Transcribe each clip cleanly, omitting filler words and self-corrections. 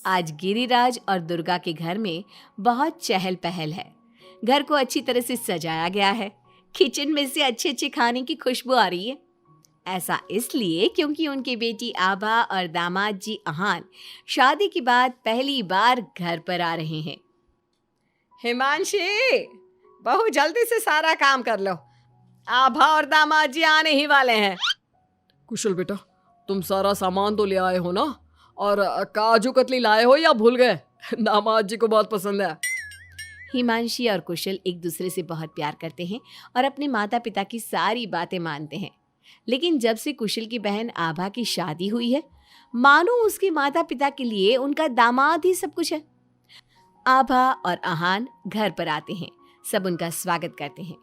आज गिरिराज और दुर्गा के घर में बहुत चहल पहल है। घर को अच्छी तरह से सजाया गया है। किचन में से अच्छे अच्छे खाने की खुशबू आ रही है। ऐसा इसलिए क्योंकि उनकी बेटी आभा और दामाद जी अहान शादी के बाद पहली बार घर पर आ रहे हैं। हिमांशी, बहू जल्दी से सारा काम कर लो। आभा और दामाद जी आने ही वाले हैं। कुशल बेटा, तुम सारा सामान तो ले आए हो ना? और काजू कतली लाए हो या भूल गए? दामाद जी को बहुत पसंद है। हिमांशी और कुशल एक दूसरे से बहुत प्यार करते हैं और अपने माता पिता की सारी बातें मानते हैं। लेकिन जब से कुशल की बहन आभा की शादी हुई है, मानो उसके माता पिता के लिए उनका दामाद ही सब कुछ है। आभा और अहान घर पर आते हैं। सब उनका स्वागत करते हैं।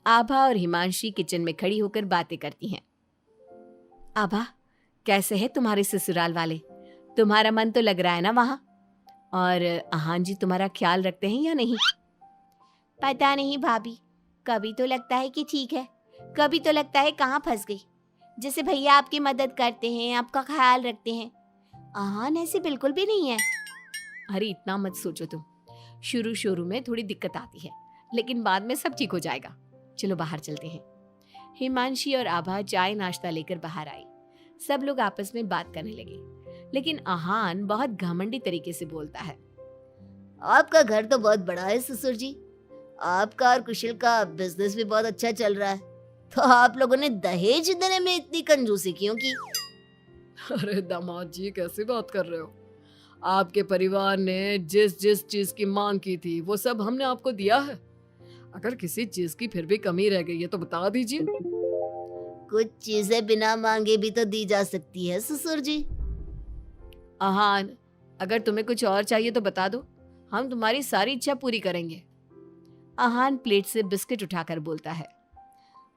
आभा और हिमांशी किचन में खड़ी होकर बातें करती हैं। आभा, कैसे है तुम्हारे ससुराल वाले? तुम्हारा मन तो लग रहा है ना वहाँ? और अहान जी तुम्हारा ख्याल रखते हैं या नहीं? पता नहीं भाभी, कभी तो लगता है कि ठीक है, कभी तो लगता है कहाँ फंस गई। जैसे भैया आपकी मदद करते हैं, आपका ख्याल रखते हैं, अहान ऐसे बिल्कुल भी नहीं है। अरे इतना मत सोचो तुम। शुरू शुरू में थोड़ी दिक्कत आती है, लेकिन बाद में सब ठीक हो जाएगा। चलो बाहर चलते हैं। हिमांशी और आभा चाय नाश्ता लेकर बाहर आई। सब लोग आपस में बात करने लगे, लेकिन अहान बहुत घमंडी तरीके से बोलता है। आपका घर तो बहुत बड़ा है ससुर जी, आपका और कुशल का बिजनेस भी बहुत अच्छा चल रहा है, तो आप लोगों ने दहेज देने में इतनी कंजूसी क्यों की? अरे दामाद जी, कैसी बात कर रहे हो? आपके परिवार ने जिस जिस चीज की मांग की थी वो सब हमने आपको दिया है। अगर किसी चीज की फिर भी कमी रह गई है तो बता दीजिए। कुछ चीजें बिना मांगे भी तो दी जा सकती है ससुर जी। अहान, अगर तुम्हें कुछ और चाहिए तो बता दो, हम तुम्हारी सारी इच्छा पूरी करेंगे। अहान प्लेट से बिस्किट उठाकर बोलता है।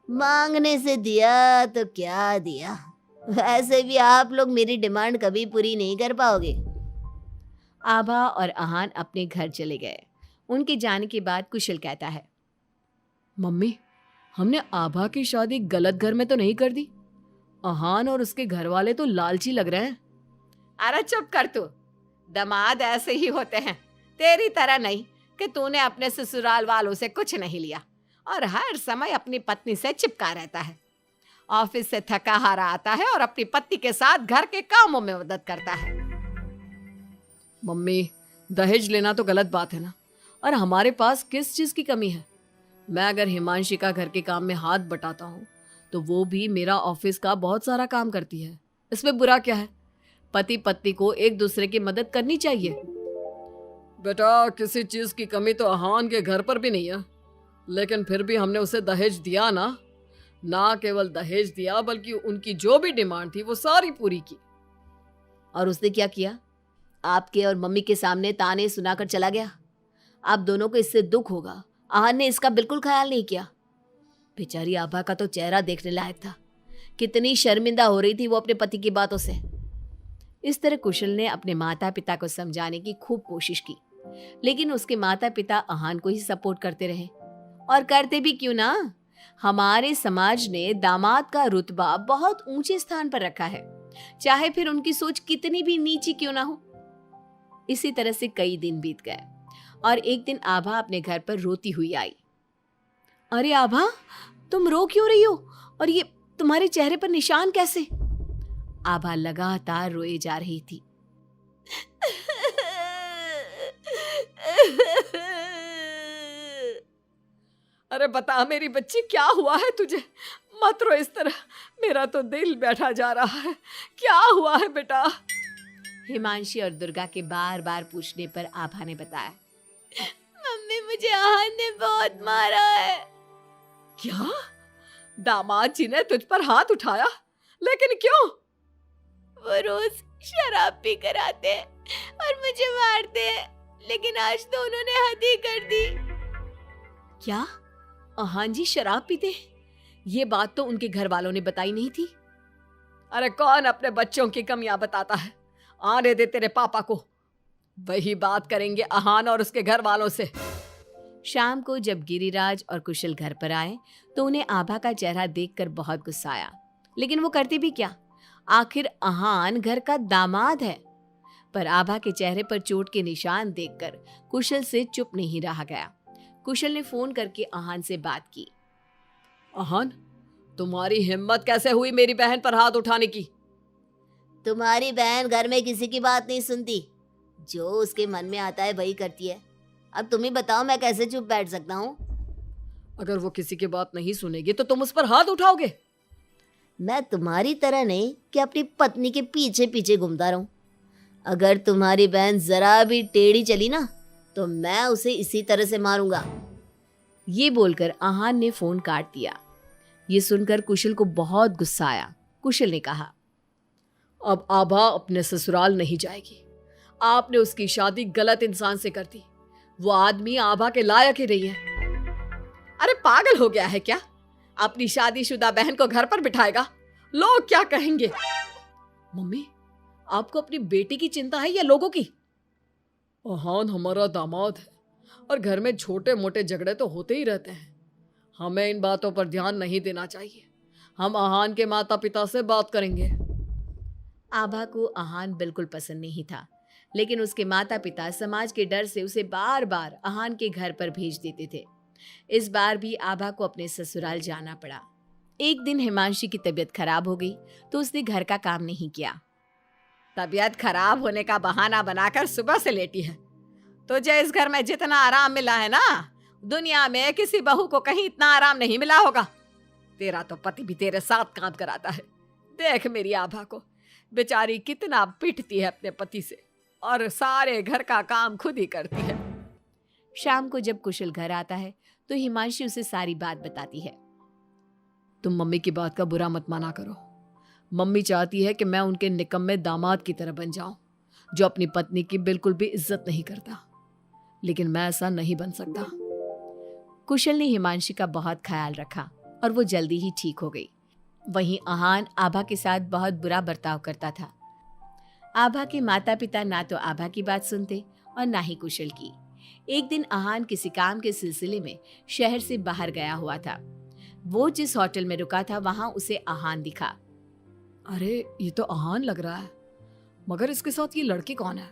मांगने से दिया तो क्या दिया, वैसे भी आप लोग मेरी डिमांड कभी पूरी नहीं कर पाओगे। आभा और अहान अपने घर चले गए। उनके जाने के बाद कुशल कहता है। मम्मी, हमने आभा की शादी गलत घर में तो नहीं कर दी? अहान और उसके घर वाले तो लालची लग रहे हैं। अरे चुप कर तू। दामाद ऐसे ही होते हैं, तेरी तरह नहीं कि तूने अपने ससुराल वालों से कुछ नहीं लिया और हर समय अपनी पत्नी से चिपका रहता है। ऑफिस से थका हारा आता है और अपनी पत्नी के साथ घर के कामों में मदद करता है। मम्मी, दहेज लेना तो गलत बात है ना? और हमारे पास किस चीज की कमी है? मैं अगर हिमांशी का घर के काम में हाथ बटाता हूँ तो वो भी मेरा ऑफिस का बहुत सारा काम करती है। इसमें बुरा क्या है? पति पत्नी को एक दूसरे की मदद करनी चाहिए। बेटा, किसी चीज की कमी तो अहान के घर पर भी नहीं है, लेकिन फिर भी हमने उसे दहेज दिया ना। ना केवल दहेज दिया बल्कि उनकी जो भी डिमांड थी वो सारी पूरी की। और उसने क्या किया? आपके और मम्मी के सामने ताने सुनाकर चला गया। आप दोनों को इससे दुख होगा। अहान ने इसका बिल्कुल ख्याल नहीं किया। बेचारी आभा का तो चेहरा देखने लायक था। कितनी शर्मिंदा हो रही थी वो अपने पति की बातों से। इस तरह कुशल ने अपने माता पिता को समझाने की खूब कोशिश की, लेकिन उसके माता पिता अहान को ही सपोर्ट करते रहे। और करते भी क्यों ना, हमारे समाज ने दामाद का रुतबा बहुत ऊंचे स्थान पर रखा है, चाहे फिर उनकी सोच कितनी भी नीची क्यों ना हो। इसी तरह से कई दिन बीत गए और एक दिन आभा अपने घर पर रोती हुई आई। अरे आभा, तुम रो क्यों रही हो? और ये तुम्हारे चेहरे पर निशान कैसे? आभा लगातार रोए जा रही थी। अरे बता मेरी बच्ची, क्या हुआ है तुझे? मत रो इस तरह, मेरा तो दिल बैठा जा रहा है। क्या हुआ है बेटा? हिमांशी और दुर्गा के बार बार पूछने पर आभा ने बताया। मम्मी, मुझे अहान ने बहुत मारा है। क्या? दामाद जी ने तुझ पर हाथ उठाया? लेकिन क्यों? वो रोज शराब पी कर आते हैं और मुझे मारते हैं, लेकिन आज तो उन्होंने हद ही कर दी। क्या अहान जी शराब पीते हैं? ये बात तो उनके घर वालों ने बताई नहीं थी। अरे कौन अपने बच्चों की कमियां बताता है? आने दे तेरे पापा को, वही बात करेंगे अहान और उसके घर वालों से। शाम को जब गिरिराज और कुशल घर पर आए तो उन्हें आभा का चेहरा देखकर बहुत गुस्सा आया, लेकिन वो करते भी क्या? आखिर अहान घर का दामाद है। पर आभा के चेहरे पर चोट के निशान देखकर कुशल से चुप नहीं रहा गया। कुशल ने फोन करके आहान से बात की। आहान, तुम्हारी हिम्मत कैसे हुई मेरी बहन पर हाथ उठाने की? तुम्हारी बहन घर में किसी की बात नहीं सुनती, जो उसके मन में आता है वही करती है। अब तुम ही बताओ, मैं कैसे चुप बैठ सकता हूँ? अगर वो किसी की बात नहीं सुनेगी तो तुम उस पर हाथ उठाओगे? मैं तुम्हारी तरह नहीं कि अपनी पत्नी के पीछे पीछे घूमता रहूं। अगर तुम्हारी बहन जरा भी टेढ़ी चली ना तो मैं उसे इसी तरह से मारूंगा। ये बोलकर आहान ने फोन काट दिया। ये सुनकर कुशल को बहुत गुस्सा आया। कुशल ने कहा, अब आभा अपने ससुराल नहीं जाएगी। आपने उसकी शादी गलत इंसान से कर दी। वो आदमी आभा के लायक ही नहीं है। अरे पागल हो गया है क्या? अपनी शादीशुदा बहन को घर पर बिठाएगा? लोग क्या कहेंगे? मम्मी, आपको अपनी बेटी की चिंता है या लोगों की? आहान हमारा दामाद है और घर में छोटे मोटे झगड़े तो होते ही रहते हैं। हमें इन बातों पर ध्यान नहीं देना चाहिए। हम आहान के माता पिता से बात करेंगे। आभा को आहान बिल्कुल पसंद नहीं था, लेकिन उसके माता पिता समाज के डर से उसे बार बार आहान के घर पर भेज देते थे। इस बार भी आभा को अपने ससुराल जाना पड़ा। एक दिन हिमांशी की तबीयत खराब हो गई तो उसने घर का काम नहीं किया। तबीयत खराब होने का बहाना बनाकर सुबह से लेटी है। तुझे इस घर में जितना आराम मिला है ना, दुनिया में किसी बहू को कहीं इतना आराम नहीं मिला होगा। तेरा तो पति भी तेरे साथ काम कराता है। देख मेरी आभा को, बेचारी कितना पिटती है अपने पति से और सारे घर का काम खुद ही करती है। शाम को जब कुशल घर आता है तो हिमांशी उसे सारी बात बताती है। तुम मम्मी की बात का बुरा मत माना करो। मम्मी चाहती है कि मैं उनके निकम्मे दामाद की तरह बन जाऊं, जो अपनी पत्नी की बिल्कुल भी इज्जत नहीं करता। लेकिन मैं ऐसा नहीं बन सकता। कुशल ने हिमांशी का बहुत ख्याल रखा और वो जल्दी ही ठीक हो गई। वहीं आहान आभा के साथ बहुत बुरा बर्ताव करता था। आभा के माता पिता ना तो आभा की बात सुनते और ना ही कुशल की। एक दिन आहान किसी काम के सिलसिले में शहर से बाहर गया हुआ था। वो जिस होटल में रुका था वहां उसे आहान दिखा। अरे ये तो आहान लग रहा है, मगर इसके साथ ये लड़की कौन है?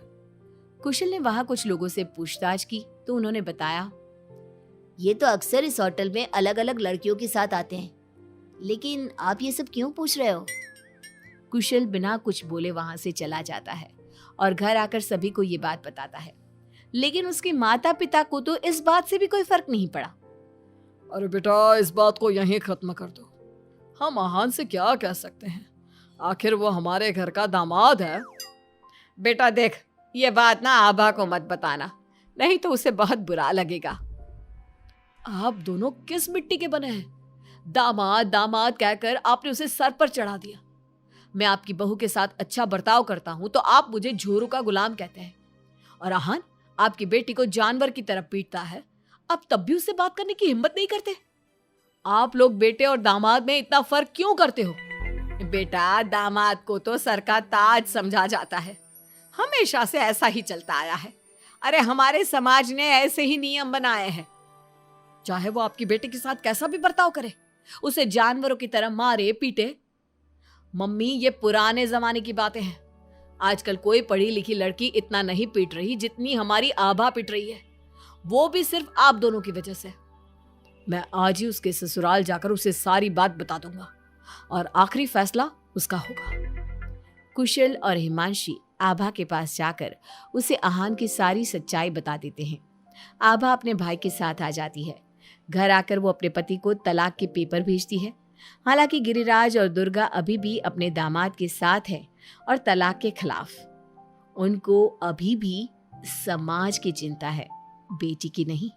कुशल ने वहां कुछ लोगों से पूछताछ की तो उन्होंने बताया, ये तो अक्सर इस होटल में अलग अलग लड़कियों के साथ आते हैं, लेकिन आप ये सब क्यों पूछ रहे हो? कुशल बिना कुछ बोले वहां से चला जाता है और घर आकर सभी को ये बात बताता है। लेकिन उसके माता पिता को तो इस बात से भी कोई फर्क नहीं पड़ा। अरे बेटा, इस बात को यहीं खत्म कर दो। हम आहान से क्या कह सकते हैं? आखिर वो हमारे घर का दामाद है। बेटा देख, ये बात ना आभा को मत बताना, नहीं तो उसे बहुत बुरा लगेगा। आप दोनों किस मिट्टी के बने हैं? दामाद दामाद कहकर आपने उसे सर पर चढ़ा दिया। मैं आपकी बहू के साथ अच्छा बर्ताव करता हूं तो आप मुझे झोरू का गुलाम कहते हैं। और आहान आपकी बेटी को जानवर की तरह पीटता है, आप तब भी उससे बात करने की हिम्मत नहीं करते। आप लोग बेटे और दामाद में इतना फर्क क्यों करते हो? बेटा, दामाद को तो सर का ताज समझा जाता है। हमेशा से ऐसा ही चलता आया है। अरे हमारे समाज ने ऐसे ही नियम बनाए हैं। चाहे वो आपकी बेटी के साथ कैसा भी बर्ताव करे, उसे जानवरों की तरह मारे पीटे। मम्मी, ये पुराने जमाने की बातें हैं। आजकल कोई पढ़ी लिखी लड़की इतना नहीं पीट रही जितनी हमारी आभा पीट रही है, वो भी सिर्फ आप दोनों की वजह से। मैं आज ही उसके ससुराल जाकर उसे सारी बात बता दूंगा और आखिरी फैसला उसका होगा। कुशल और हिमांशी आभा के पास जाकर उसे आहान की सारी सच्चाई बता देते हैं। आभा अपने भाई के साथ आ जाती है। घर आकर वो अपने पति को तलाक के पेपर भेजती है। हालांकि गिरिराज और दुर्गा अभी भी अपने दामाद के साथ है और तलाक के खिलाफ। उनको अभी भी समाज की चिंता है, बेटी की नहीं।